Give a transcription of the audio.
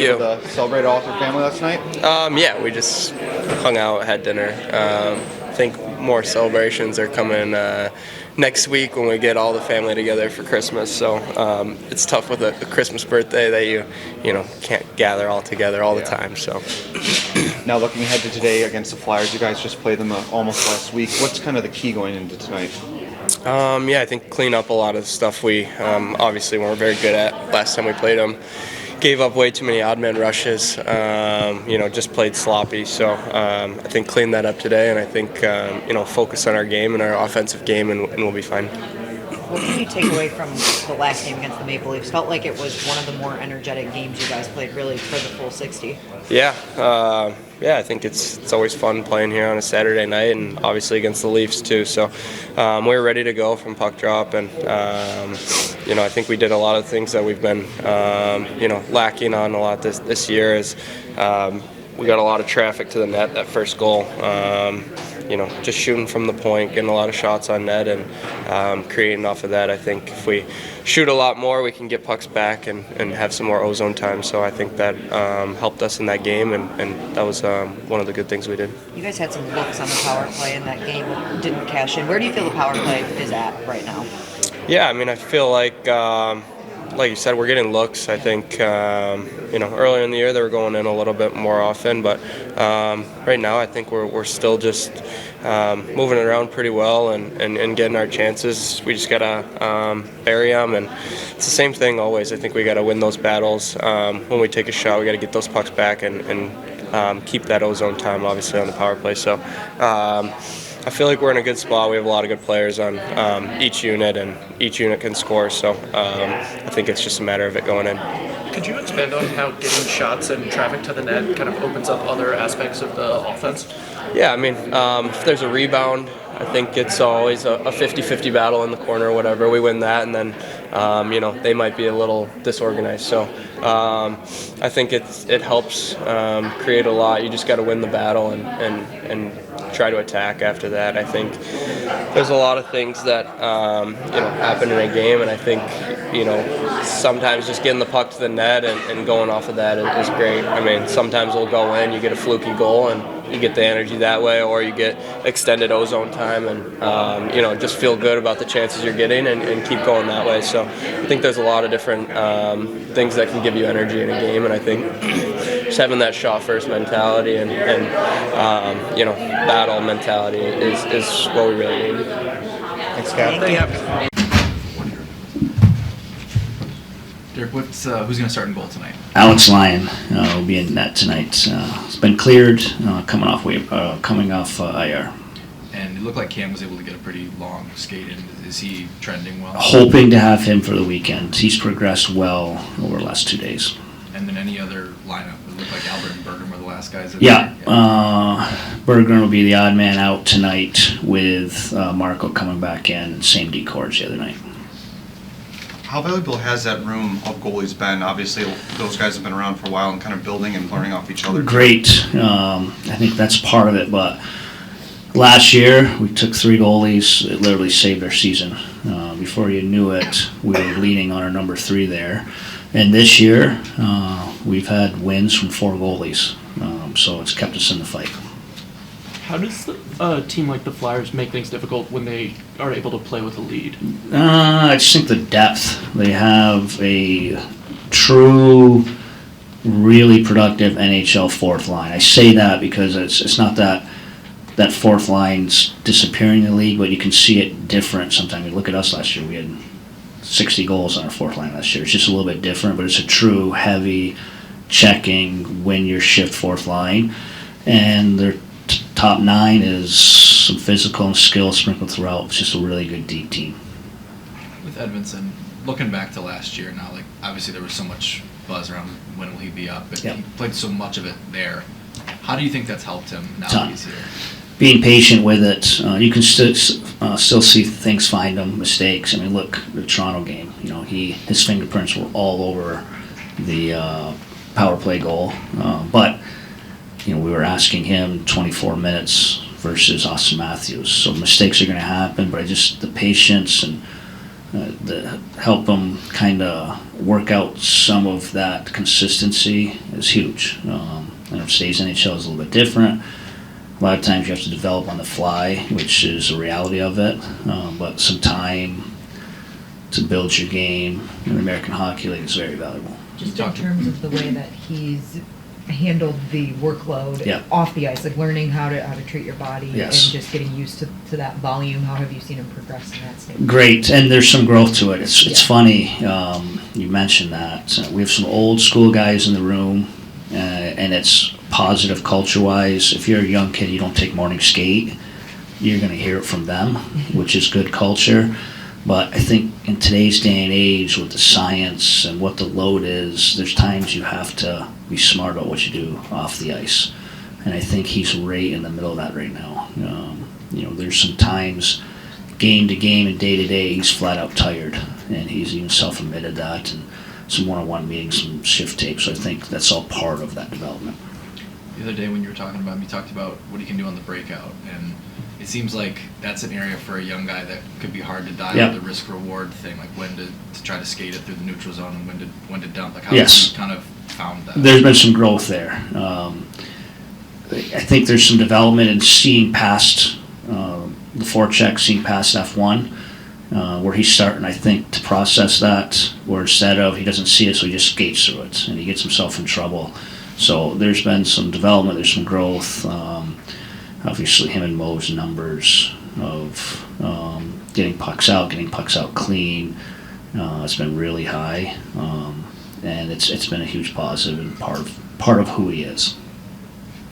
you. Able to celebrate all with your family last night? Yeah, we just hung out, had dinner. I think more celebrations are coming next week when we get all the family together for Christmas. So it's tough with a Christmas birthday that you know can't gather all together all the time. So now looking ahead to today against the Flyers, you guys just played them almost last week. What's kind of the key going into tonight? Yeah, I think clean up a lot of the stuff we obviously weren't very good at last time we played them. Gave up way too many odd man rushes, just played sloppy. So I think clean that up today, and I think, focus on our game and our offensive game, and we'll be fine. What can you take away from the last game against the Maple Leafs? Felt like it was one of the more energetic games you guys played, really, for the full 60. Yeah, I think it's always fun playing here on a Saturday night, and obviously against the Leafs too. So we were ready to go from puck drop, and I think we did a lot of things that we've been lacking on a lot this year. Is we got a lot of traffic to the net. That first goal. Just shooting from the point, getting a lot of shots on net, and creating off of that. I think if we shoot a lot more, we can get pucks back and have some more ozone time. So I think that helped us in that game, and that was one of the good things we did. You guys had some looks on the power play in that game, didn't cash in. Where do you feel the power play is at right now? Yeah, I mean, I feel like you said, we're getting looks. I think, earlier in the year they were going in a little bit more often, but right now I think we're still just moving it around pretty well and getting our chances. We just got to bury them, and it's the same thing always. I think we got to win those battles. When we take a shot, we got to get those pucks back and keep that ozone time, obviously, on the power play. So I feel like we're in a good spot. We have a lot of good players on each unit, and each unit can score. So I think it's just a matter of it going in. Could you expand on how getting shots and traffic to the net kind of opens up other aspects of the offense? Yeah, I mean, if there's a rebound, I think it's always a 50-50 battle in the corner or whatever. We win that, and then they might be a little disorganized. So I think it helps create a lot. You just got to win the battle and try to attack after that. I think there's a lot of things that happen in a game, and I think sometimes just getting the puck to the net and going off of that is great. I mean, sometimes we'll go in, you get a fluky goal, and you get the energy that way, or you get extended ozone time, and just feel good about the chances you're getting and keep going that way. So I think there's a lot of different things that can give you energy in a game, and I think just having that shot first mentality and battle mentality is what we really need. Thanks, Cap. Thank you. Derek, who's going to start in goal tonight? Alex Lyon will be in net tonight. He's been cleared, coming off IR. And it looked like Cam was able to get a pretty long skate in. Is he trending well? Hoping to have him for the weekend. He's progressed well over the last 2 days. And then any other lineup? It looked like Albert and Bergen were the last guys. Bergen will be the odd man out tonight with Marco coming back in. Same decor as the other night. How valuable has that room of goalies been? Obviously, those guys have been around for a while and kind of building and learning off each other. Great. I think that's part of it, but last year we took 3 goalies. It literally saved our season. Before you knew it, we were leaning on our number 3 there. And this year, we've had wins from 4 goalies, so it's kept us in the fight. How does a team like the Flyers make things difficult when they are able to play with a lead? I just think the depth. They have a true, really productive NHL fourth line. I say that because it's not that fourth line's disappearing in the league, but you can see it different sometimes. You look at us last year, we had 60 goals on our fourth line last year. It's just a little bit different, but it's a true, heavy, checking, win your shift fourth line. And their top 9 is some physical and skill sprinkled throughout. It's just a really good deep team. With Edmondson, looking back to last year now, like obviously there was so much buzz around when will he be up, but he played so much of it there. How do you think that's helped him now that he's here? Being patient with it. You can still see things find him, mistakes. I mean, look, the Toronto game, his fingerprints were all over the power play goal. But we were asking him 24 minutes versus Austin Matthews. So mistakes are going to happen, but just the patience and help him kind of work out some of that consistency is huge. And if today's NHL is a little bit different, a lot of times you have to develop on the fly, which is the reality of it. But some time to build your game in the American Hockey League is very valuable. Just in terms of the way that he's handled the workload Yeah. off the ice, like learning how to treat your body Yes. and just getting used to that volume. How have you seen him progress in that state? Great, and there's some growth to it. It's Yeah. funny, you mentioned that. We have some old school guys in the room, and it's positive culture-wise. If you're a young kid, you don't take morning skate, you're going to hear it from them, which is good culture. But I think in today's day and age, with the science and what the load is, there's times you have to be smart about what you do off the ice. And I think he's right in the middle of that right now. There's some times, game to game and day to day, he's flat out tired. And he's even self-admitted that. And some one-on-one meetings, some shift tape. So I think that's all part of that development. The other day when you were talking about him, you talked about what he can do on the breakout, and it seems like that's an area for a young guy that could be hard to dial Yep. the risk-reward thing, like when to try to skate it through the neutral zone and when to dump. Like how Yes. have you kind of found that? There's been some growth there. I think there's some development in seeing past the forecheck, seeing past F1, where he's starting, I think, to process that, where instead of he doesn't see it, so he just skates through it, and he gets himself in trouble. So there's been some development, there's some growth. Obviously, him and Mo's numbers of getting pucks out clean, it's been really high, and it's been a huge positive and part of who he is.